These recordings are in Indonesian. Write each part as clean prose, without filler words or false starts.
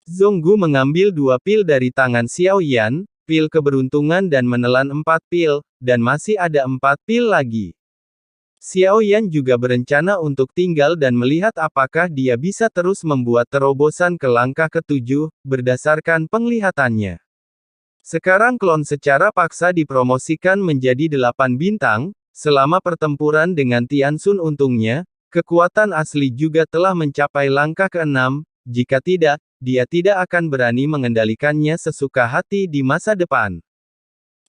Zonggu mengambil 2 pil dari tangan Xiao Yan, pil keberuntungan dan menelan 4 pil, dan masih ada 4 pil lagi. Xiao Yan juga berencana untuk tinggal dan melihat apakah dia bisa terus membuat terobosan ke langkah ke-7, berdasarkan penglihatannya. Sekarang klon secara paksa dipromosikan menjadi 8 bintang, selama pertempuran dengan Tianxun untungnya, kekuatan asli juga telah mencapai langkah ke-6, jika tidak, dia tidak akan berani mengendalikannya sesuka hati di masa depan.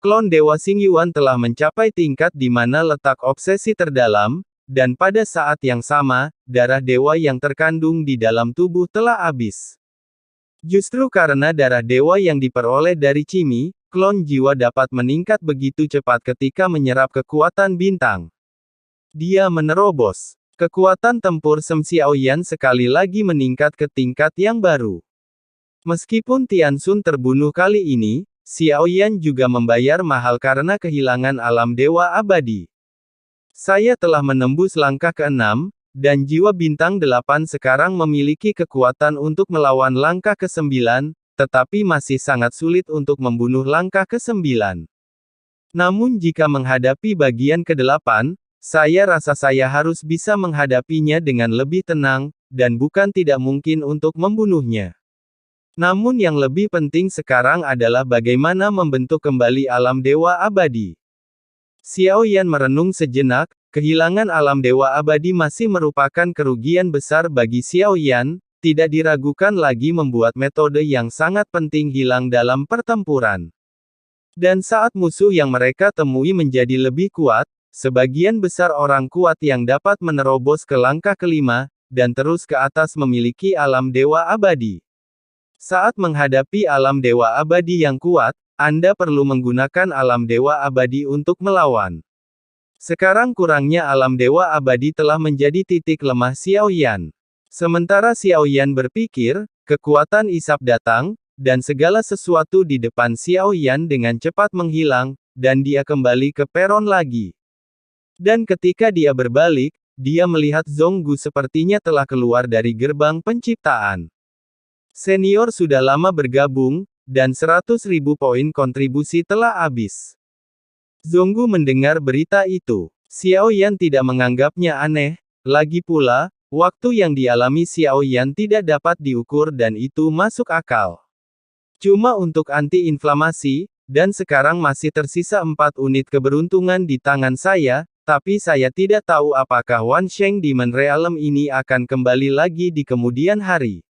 Klon Dewa Xingyuan telah mencapai tingkat di mana letak obsesi terdalam, dan pada saat yang sama, darah dewa yang terkandung di dalam tubuh telah habis. Justru karena darah dewa yang diperoleh dari Cimi, klon jiwa dapat meningkat begitu cepat ketika menyerap kekuatan bintang. Dia menerobos. Kekuatan tempur Sem Xiaoyan sekali lagi meningkat ke tingkat yang baru. Meskipun Tianxun terbunuh kali ini, Xiaoyan juga membayar mahal karena kehilangan alam dewa abadi. Saya telah menembus langkah ke-6, dan jiwa bintang 8 sekarang memiliki kekuatan untuk melawan langkah ke-9, tetapi masih sangat sulit untuk membunuh langkah ke-9. Namun jika menghadapi bagian ke-8, saya rasa saya harus bisa menghadapinya dengan lebih tenang, dan bukan tidak mungkin untuk membunuhnya. Namun yang lebih penting sekarang adalah bagaimana membentuk kembali alam dewa abadi. Xiao Yan merenung sejenak, kehilangan alam dewa abadi masih merupakan kerugian besar bagi Xiao Yan, tidak diragukan lagi membuat metode yang sangat penting hilang dalam pertempuran. Dan saat musuh yang mereka temui menjadi lebih kuat, sebagian besar orang kuat yang dapat menerobos ke langkah ke-5, dan terus ke atas memiliki alam dewa abadi. Saat menghadapi alam dewa abadi yang kuat, Anda perlu menggunakan alam dewa abadi untuk melawan. Sekarang kurangnya alam dewa abadi telah menjadi titik lemah Xiao Yan. Sementara Xiao Yan berpikir, kekuatan isap datang, dan segala sesuatu di depan Xiao Yan dengan cepat menghilang, dan dia kembali ke peron lagi. Dan ketika dia berbalik, dia melihat Zonggu sepertinya telah keluar dari gerbang penciptaan. Senior sudah lama bergabung, dan 100.000 poin kontribusi telah habis. Zonggu mendengar berita itu. Xiao Yan tidak menganggapnya aneh, lagi pula, waktu yang dialami Xiao Yan tidak dapat diukur dan itu masuk akal. Cuma untuk anti-inflamasi, dan sekarang masih tersisa 4 unit keberuntungan di tangan saya, tapi saya tidak tahu apakah Wansheng Demon Realm ini akan kembali lagi di kemudian hari.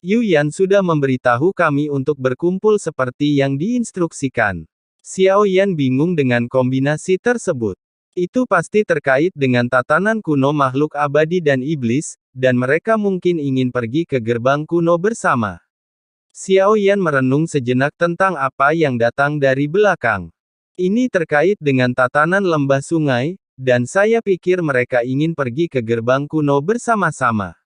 Yu Yan sudah memberitahu kami untuk berkumpul seperti yang diinstruksikan. Xiao Yan bingung dengan kombinasi tersebut. Itu pasti terkait dengan tatanan kuno makhluk abadi dan iblis, dan mereka mungkin ingin pergi ke gerbang kuno bersama. Xiao Yan merenung sejenak tentang apa yang datang dari belakang. Ini terkait dengan tatanan lembah sungai, dan saya pikir mereka ingin pergi ke gerbang kuno bersama-sama.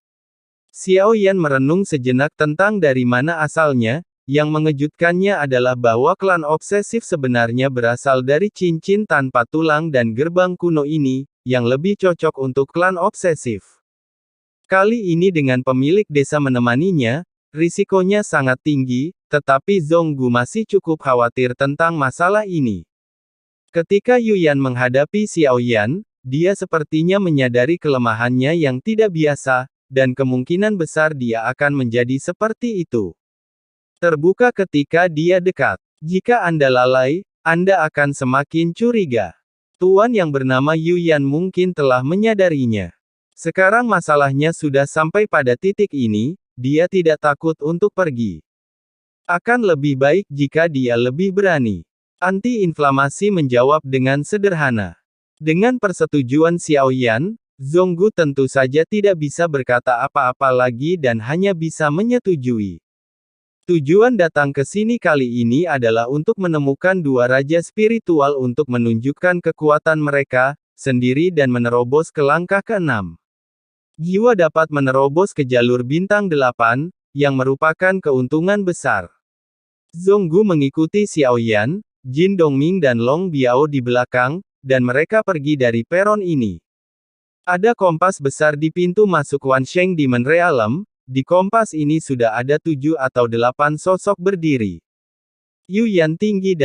Xiao Yan merenung sejenak tentang dari mana asalnya, yang mengejutkannya adalah bahwa klan obsesif sebenarnya berasal dari cincin tanpa tulang dan gerbang kuno ini, yang lebih cocok untuk klan obsesif. Kali ini dengan pemilik desa menemaninya, risikonya sangat tinggi, tetapi Zonggu masih cukup khawatir tentang masalah ini. Ketika Yu Yan menghadapi Xiao Yan, dia sepertinya menyadari kelemahannya yang tidak biasa, dan kemungkinan besar dia akan menjadi seperti itu. Terbuka ketika dia dekat. Jika Anda lalai, Anda akan semakin curiga. Tuan yang bernama Yu Yan mungkin telah menyadarinya. Sekarang masalahnya sudah sampai pada titik ini, dia tidak takut untuk pergi. Akan lebih baik jika dia lebih berani. Anti-inflamasi menjawab dengan sederhana. Dengan persetujuan Xiao Yan, Zonggu tentu saja tidak bisa berkata apa-apa lagi dan hanya bisa menyetujui. Tujuan datang ke sini kali ini adalah untuk menemukan 2 raja spiritual untuk menunjukkan kekuatan mereka sendiri dan menerobos ke langkah ke-6. Jiwa dapat menerobos ke jalur bintang 8, yang merupakan keuntungan besar. Zonggu mengikuti Xiao Yan, Jin Dongming dan Long Biao di belakang, dan mereka pergi dari peron ini. Ada kompas besar di pintu masuk Wansheng Demon Realm, di kompas ini sudah ada 7 atau 8 sosok berdiri. Yu Yan tinggi,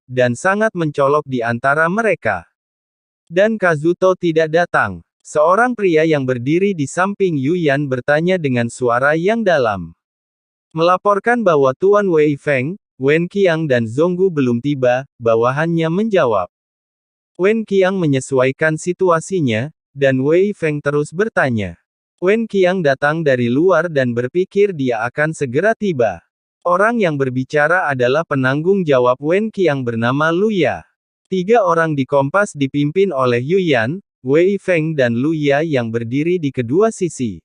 dan sangat mencolok di antara mereka. Dan Kazuto tidak datang. Seorang pria yang berdiri di samping Yu Yan bertanya dengan suara yang dalam. Melaporkan bahwa Tuan Wei Feng, Wen Qiang dan Zonggu belum tiba, bawahannya menjawab. Wen Qiang menyesuaikan situasinya, dan Wei Feng terus bertanya. Wen Qiang datang dari luar dan berpikir dia akan segera tiba. Orang yang berbicara adalah penanggung jawab Wen Qiang bernama Lu Ya. 3 orang di kompas dipimpin oleh Yu Yan, Wei Feng dan Lu Ya yang berdiri di kedua sisi.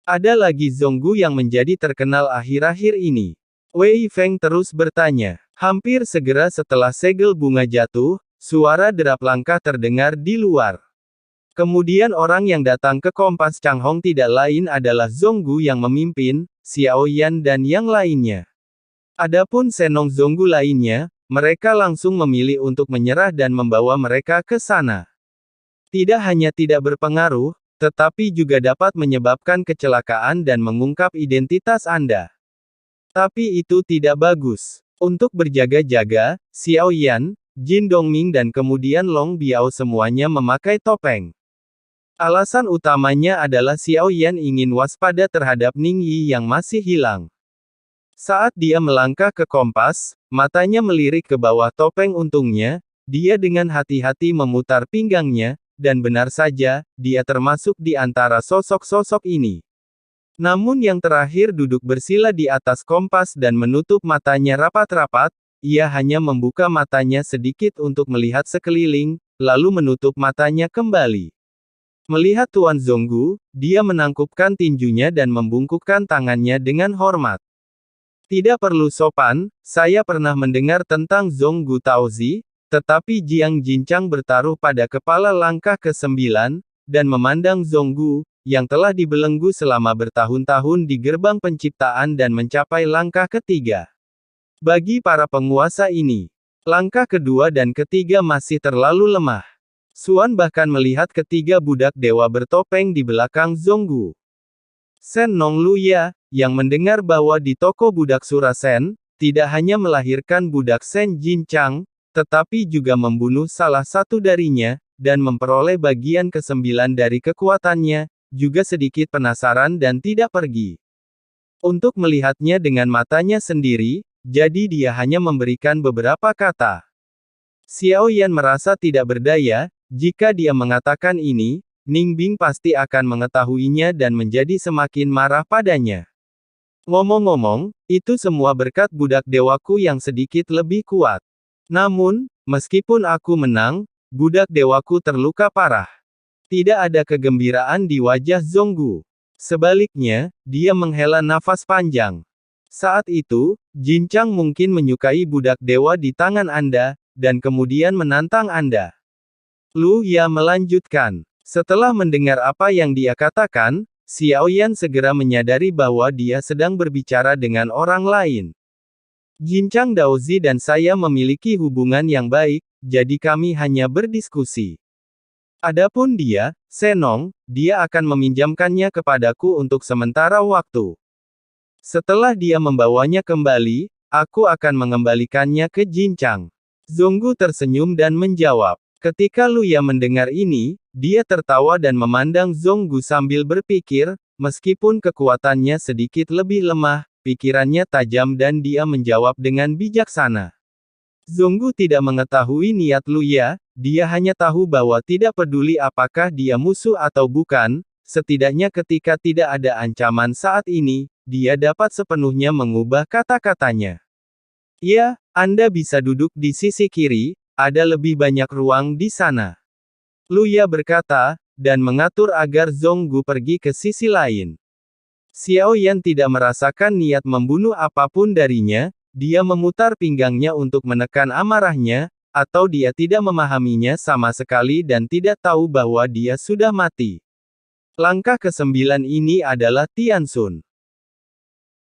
Ada lagi Zonggu yang menjadi terkenal akhir-akhir ini. Wei Feng terus bertanya. Hampir segera setelah segel bunga jatuh, suara derap langkah terdengar di luar. Kemudian orang yang datang ke kompas Changhong tidak lain adalah Zonggu yang memimpin, Xiao Yan dan yang lainnya. Adapun senong Zonggu lainnya, mereka langsung memilih untuk menyerah dan membawa mereka ke sana. Tidak hanya tidak berpengaruh, tetapi juga dapat menyebabkan kecelakaan dan mengungkap identitas Anda. Tapi itu tidak bagus. Untuk berjaga-jaga, Xiao Yan, Jin Dongming dan kemudian Long Biao semuanya memakai topeng. Alasan utamanya adalah Xiao Yan ingin waspada terhadap Ning Yi yang masih hilang. Saat dia melangkah ke kompas, matanya melirik ke bawah topeng untungnya, dia dengan hati-hati memutar pinggangnya, dan benar saja, dia termasuk di antara sosok-sosok ini. Namun yang terakhir duduk bersila di atas kompas dan menutup matanya rapat-rapat, ia hanya membuka matanya sedikit untuk melihat sekeliling, lalu menutup matanya kembali. Melihat Tuan Zonggu, dia menangkupkan tinjunya dan membungkukkan tangannya dengan hormat. Tidak perlu sopan, saya pernah mendengar tentang Zonggu Taozi, tetapi Jiang Jincang bertaruh pada kepala langkah ke-9, dan memandang Zonggu, yang telah dibelenggu selama bertahun-tahun di gerbang penciptaan dan mencapai langkah ke-3. Bagi para penguasa ini, langkah kedua dan ketiga masih terlalu lemah. Xuan bahkan melihat ketiga budak dewa bertopeng di belakang Zonggu. Sen Nong Luya, yang mendengar bahwa di toko budak Surasen, tidak hanya melahirkan budak Sen Jincang, tetapi juga membunuh salah satu darinya, dan memperoleh bagian ke-9 dari kekuatannya, juga sedikit penasaran dan tidak pergi untuk melihatnya dengan matanya sendiri, jadi dia hanya memberikan beberapa kata. Xiao Yan merasa tidak berdaya, jika dia mengatakan ini, Ning Bing pasti akan mengetahuinya dan menjadi semakin marah padanya. Ngomong-ngomong, itu semua berkat budak dewaku yang sedikit lebih kuat. Namun, meskipun aku menang, budak dewaku terluka parah. Tidak ada kegembiraan di wajah Zonggu. Sebaliknya, dia menghela nafas panjang. Saat itu, Jincang mungkin menyukai budak dewa di tangan Anda, dan kemudian menantang Anda. Lu Ya melanjutkan. Setelah mendengar apa yang dia katakan, Xiao Yan segera menyadari bahwa dia sedang berbicara dengan orang lain. Jincang Daozi dan saya memiliki hubungan yang baik, jadi kami hanya berdiskusi. Adapun dia, Senong, dia akan meminjamkannya kepadaku untuk sementara waktu. Setelah dia membawanya kembali, aku akan mengembalikannya ke Jincang. Zonggu tersenyum dan menjawab. Ketika Lu Ya mendengar ini, dia tertawa dan memandang Zonggu sambil berpikir, meskipun kekuatannya sedikit lebih lemah, pikirannya tajam dan dia menjawab dengan bijaksana. Zonggu tidak mengetahui niat Lu Ya, dia hanya tahu bahwa tidak peduli apakah dia musuh atau bukan, setidaknya ketika tidak ada ancaman saat ini, dia dapat sepenuhnya mengubah kata-katanya. Ya, Anda bisa duduk di sisi kiri, ada lebih banyak ruang di sana. Lu Ya berkata, dan mengatur agar Zonggu pergi ke sisi lain. Xiao Yan tidak merasakan niat membunuh apapun darinya, dia memutar pinggangnya untuk menekan amarahnya, atau dia tidak memahaminya sama sekali dan tidak tahu bahwa dia sudah mati. Langkah ke-9 ini adalah Tianxun.